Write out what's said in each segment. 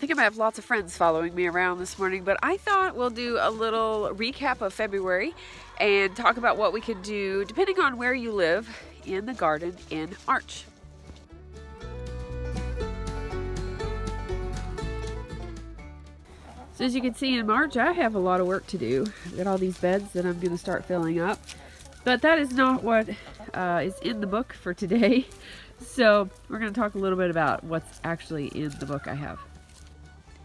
think I might have lots of friends following me around this morning, but I thought we'll do a little recap of February and talk about what we can do depending on where you live in the garden in March. So as you can see, in March I have a lot of work to do. I've got all these beds that I'm going to start filling up, but that is not what is in the book for today. So we're going to talk a little bit about what's actually in the book I have.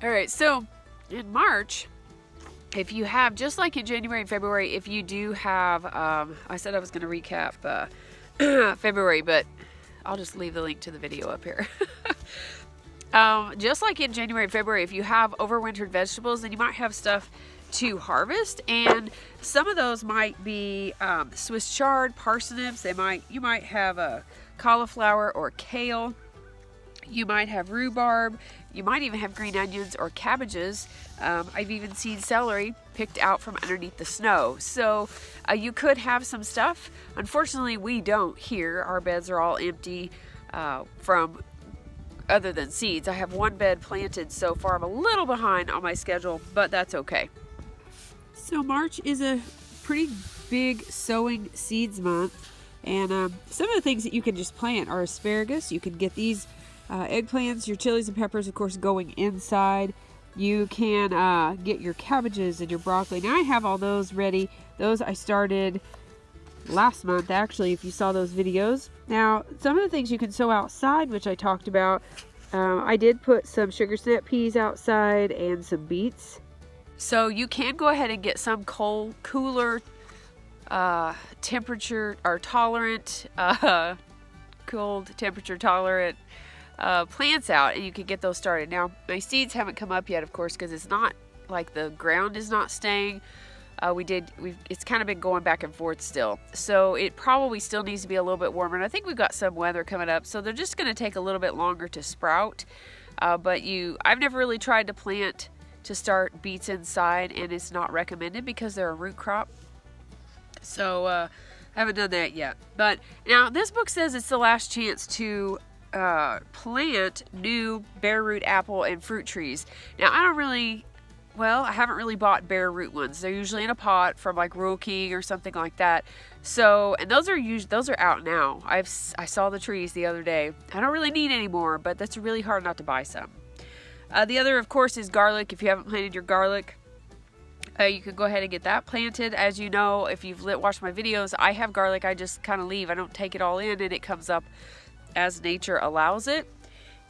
Alright, so in March, if you have, just like in January and February, if you do have, I said I was going to recap February, but I'll just leave the link to the video up here. Just like in January and February, if you have overwintered vegetables, then you might have stuff to harvest, and some of those might be Swiss chard, parsnips. You might have a cauliflower or kale. You might have rhubarb. You might even have green onions or cabbages. I've even seen celery picked out from underneath the snow. So you could have some stuff. Unfortunately, we don't here. Our beds are all empty from other than seeds. I have one bed planted so far. I'm a little behind on my schedule, but that's okay. So March is a pretty big sowing seeds month. And some of the things that you can just plant are asparagus. You can get these eggplants, your chilies and peppers, of course, going inside. You can get your cabbages and your broccoli. Now I have all those ready. Those I started last month, actually, if you saw those videos. Now, some of the things you can sow outside, which I talked about, I did put some sugar snap peas outside and some beets. So you can go ahead and get some cooler temperature or tolerant, cold temperature tolerant plants out, and you can get those started. Now my seeds haven't come up yet, of course, because it's not like the ground is not staying. It's kind of been going back and forth still, so it probably still needs to be a little bit warmer, and I think we've got some weather coming up, so they're just going to take a little bit longer to sprout. But I've never really tried to plant to start beets inside, and it's not recommended because they're a root crop. So I haven't done that yet. But now this book says it's the last chance to plant new bare root apple and fruit trees. Now I haven't really bought bare root ones. They're usually in a pot from like Rural King or something like that. So, and those are out now. I saw the trees the other day. I don't really need any more, but that's really hard not to buy some. The other, of course, is garlic. If you haven't planted your garlic, you can go ahead and get that planted. As you know, if you've watched my videos, I have garlic. I just kind of leave. I don't take it all in, and it comes up as nature allows it.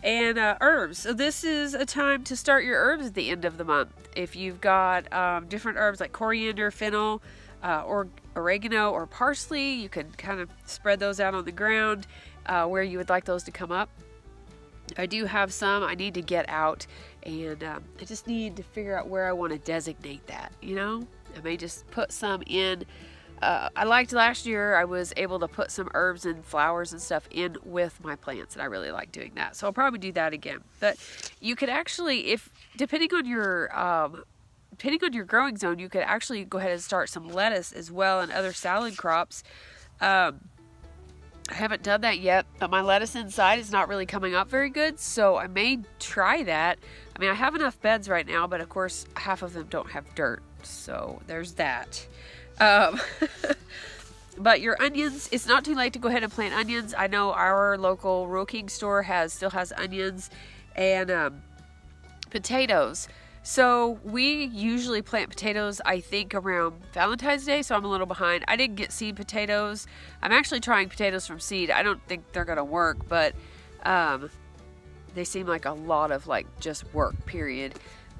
And herbs. So this is a time to start your herbs at the end of the month. If you've got different herbs like coriander, fennel, or oregano or parsley, you can kind of spread those out on the ground where you would like those to come up. I do have some I need to get out, and I just need to figure out where I want to designate that, I may just put some in. I liked last year I was able to put some herbs and flowers and stuff in with my plants, and I really like doing that, so I'll probably do that again. But you could actually, depending on your growing zone, you could actually go ahead and start some lettuce as well and other salad crops. I haven't done that yet, but my lettuce inside is not really coming up very good, so I may try that. I mean, I have enough beds right now, but of course half of them don't have dirt, so there's that. But your onions, it's not too late to go ahead and plant onions. I know our local Rural King store still has onions and potatoes. So we usually plant potatoes, I think, around Valentine's Day, so I'm a little behind. I didn't get seed potatoes. I'm actually trying potatoes from seed. I don't think they're going to work, but they seem like a lot of just work, period.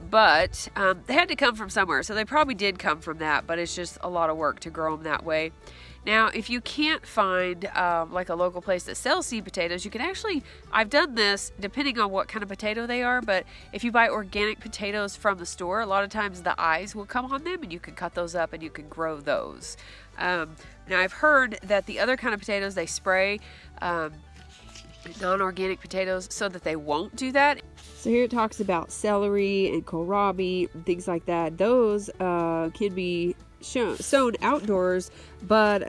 But they had to come from somewhere, so they probably did come from that, but it's just a lot of work to grow them that way. Now, if you can't find a local place that sells seed potatoes, you can actually, I've done this depending on what kind of potato they are, but if you buy organic potatoes from the store, a lot of times the eyes will come on them, and you can cut those up and you can grow those. Now, I've heard that the other kind of potatoes they spray, non-organic potatoes, so that they won't do that. So here it talks about celery and kohlrabi and things like that. Those can be sown outdoors, but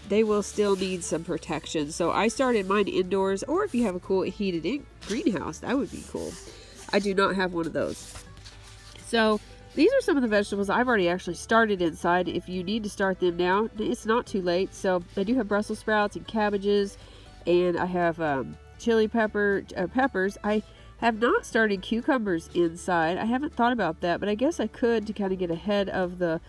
they will still need some protection. So I started mine indoors, or if you have a cool heated greenhouse, that would be cool. I do not have one of those. So these are some of the vegetables I've already actually started inside. If you need to start them now, it's not too late. So I do have Brussels sprouts and cabbages, and I have chili peppers. I have not started cucumbers inside. I haven't thought about that, but I guess I could to kind of get ahead of the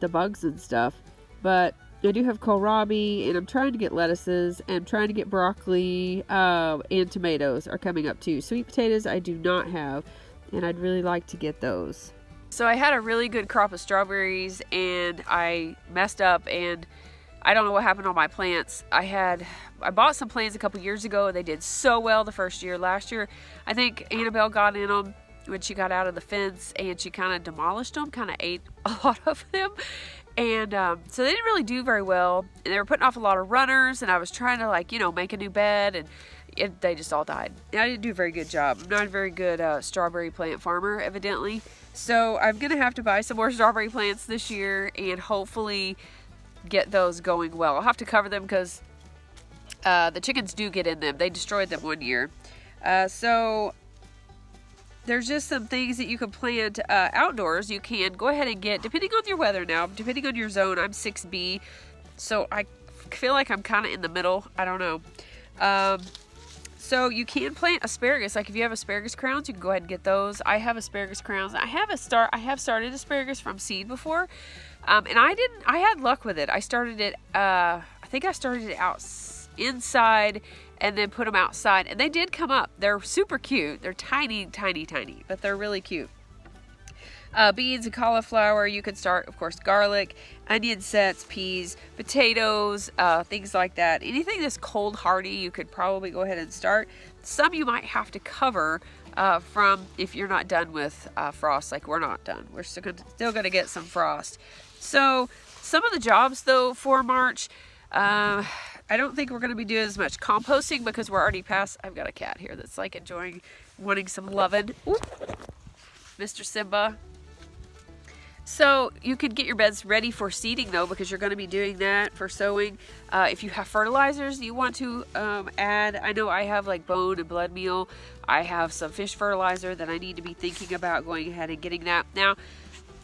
bugs and stuff. But I do have kohlrabi, and I'm trying to get lettuces, and I'm trying to get broccoli, and tomatoes are coming up too. Sweet potatoes I do not have, and I'd really like to get those. So I had a really good crop of strawberries, and I messed up, and I don't know what happened on my plants. I bought some plants a couple years ago, and they did so well the first year. Last year, I think Annabelle got in them when she got out of the fence, and she kind of demolished them, kind of ate a lot of them. And so they didn't really do very well, and they were putting off a lot of runners, and I was trying to, like, you know, make a new bed, and they just all died. And I didn't do a very good job. I'm not a very good strawberry plant farmer, evidently. So I'm going to have to buy some more strawberry plants this year and hopefully get those going well. I'll have to cover them because the chickens do get in them. They destroyed them one year. So there's just some things that you can plant outdoors. You can go ahead and get, depending on your weather now, depending on your zone. I'm 6B, so I feel like I'm kind of in the middle. I don't know. So you can plant asparagus. Like if you have asparagus crowns, you can go ahead and get those. I have asparagus crowns. I have started asparagus from seed before, and I had luck with it. I started it. I think I started it out inside and then put them outside, and they did come up. They're super cute. They're tiny, tiny, tiny, but they're really cute. Beans and cauliflower, you can start, of course, garlic, onion sets, peas, potatoes, things like that. Anything that's cold hardy, you could probably go ahead and start. Some you might have to cover from if you're not done with frost, like we're not done. We're still going to get some frost. So some of the jobs, though, for March, I don't think we're going to be doing as much composting because we're already past. I've got a cat here that's like wanting some loving. Ooh, Mr. Simba. So you can get your beds ready for seeding, though, because you're going to be doing that for sowing. If you have fertilizers you want to add, I know I have like bone and blood meal. I have some fish fertilizer that I need to be thinking about going ahead and getting that. Now,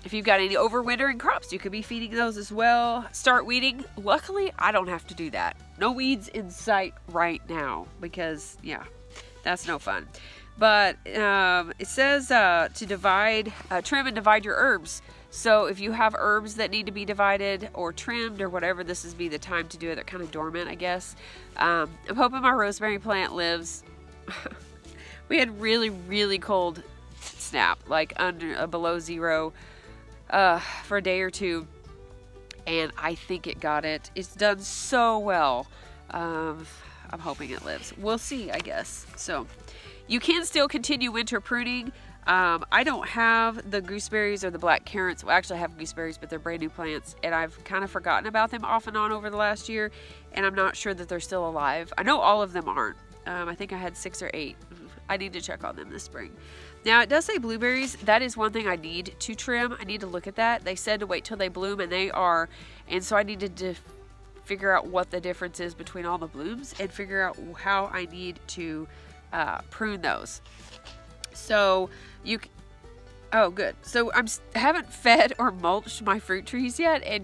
if you've got any overwintering crops, you could be feeding those as well. Start weeding. Luckily, I don't have to do that. No weeds in sight right now because, yeah, that's no fun. But it says to trim and divide your herbs. So if you have herbs that need to be divided or trimmed or whatever, this is be the time to do it. They're kind of dormant, I guess. I'm hoping my rosemary plant lives. We had really, really cold snap, like below zero for a day or two. And I think it got it. It's done so well. I'm hoping it lives. We'll see, I guess. So you can still continue winter pruning. I don't have the gooseberries or the black currants. Well, actually I have gooseberries, but they're brand new plants, and I've kind of forgotten about them off and on over the last year, and I'm not sure that they're still alive. I know all of them aren't. I think I had 6 or 8. I need to check on them this spring. Now, it does say blueberries. That is one thing I need to trim. I need to look at that. They said to wait till they bloom, and they are, and so I needed to figure out what the difference is between all the blooms and figure out how I need to prune those. So oh good. So I haven't fed or mulched my fruit trees yet, and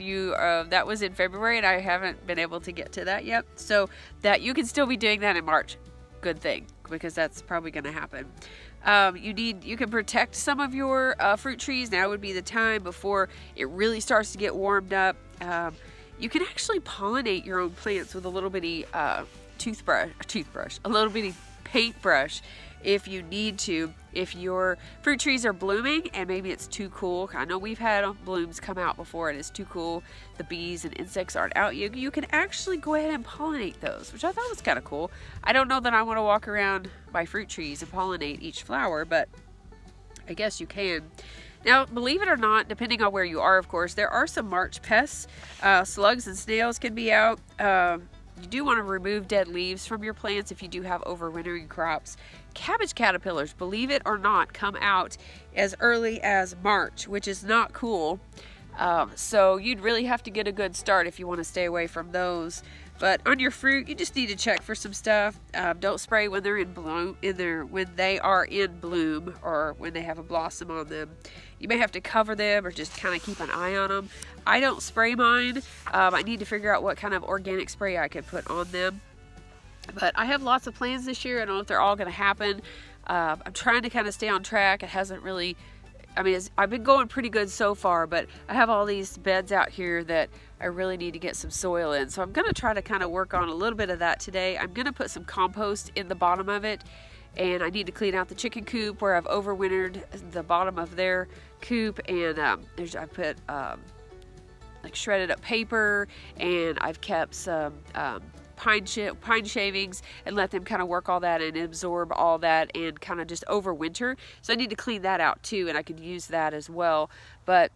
that was in February, and I haven't been able to get to that yet. So that you can still be doing that in March. Good thing, because that's probably going to happen. You can protect some of your fruit trees. Now would be the time before it really starts to get warmed up. You can actually pollinate your own plants with a little bitty a little bitty paintbrush if you need to. If your fruit trees are blooming and maybe it's too cool, I know we've had blooms come out before and it's too cool, the bees and insects aren't out, you can actually go ahead and pollinate those, which I thought was kind of cool. I don't know that I want to walk around my fruit trees and pollinate each flower, but I guess you can. Now, believe it or not, depending on where you are, of course, there are some March pests. Slugs and snails can be out. You do want to remove dead leaves from your plants if you do have overwintering crops. Cabbage caterpillars, believe it or not, come out as early as March, which is not cool. So you'd really have to get a good start if you want to stay away from those. But on your fruit, you just need to check for some stuff. Don't spray when they're in bloom, when they are in bloom, or when they have a blossom on them. You may have to cover them or just kind of keep an eye on them. I don't spray mine. I need to figure out what kind of organic spray I could put on them. But I have lots of plans this year. I don't know if they're all going to happen. I'm trying to kind of stay on track. It hasn't really, I mean, I've been going pretty good so far, but I have all these beds out here that I really need to get some soil in. So I'm going to try to kind of work on a little bit of that today. I'm going to put some compost in the bottom of it, and I need to clean out the chicken coop where I've overwintered the bottom of their coop, and I put like shredded up paper, and I've kept some pine shavings and let them kind of work all that and absorb all that and kind of just overwinter. So I need to clean that out too, and I could use that as well. But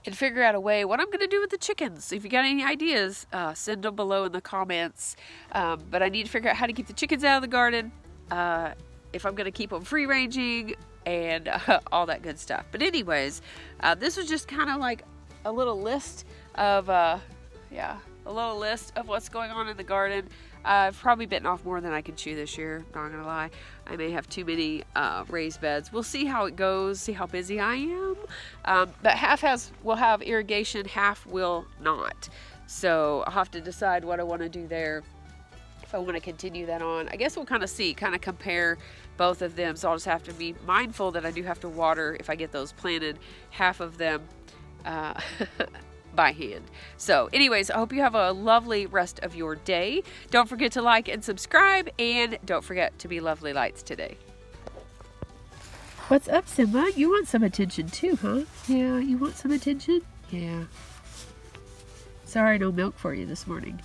and figure out a way what I'm going to do with the chickens. If you got any ideas, send them below in the comments. But I need to figure out how to keep the chickens out of the garden, if I'm going to keep them free ranging, and all that good stuff. But anyways, this was just kind of like a little list of what's going on in the garden. I've probably bitten off more than I can chew this year, not gonna lie. I may have too many raised beds. We'll see how it goes, see how busy I am. But half will have irrigation, half will not. So I'll have to decide what I want to do there, if I want to continue that on. I guess we'll kind of see, kind of compare both of them. So I'll just have to be mindful that I do have to water if I get those planted, half of them by hand. So anyways, I hope you have a lovely rest of your day. Don't forget to like and subscribe, and don't forget to be lovely lights today. What's up, Simba? You want some attention too, huh? Yeah, you want some attention? Yeah. Sorry, no milk for you this morning.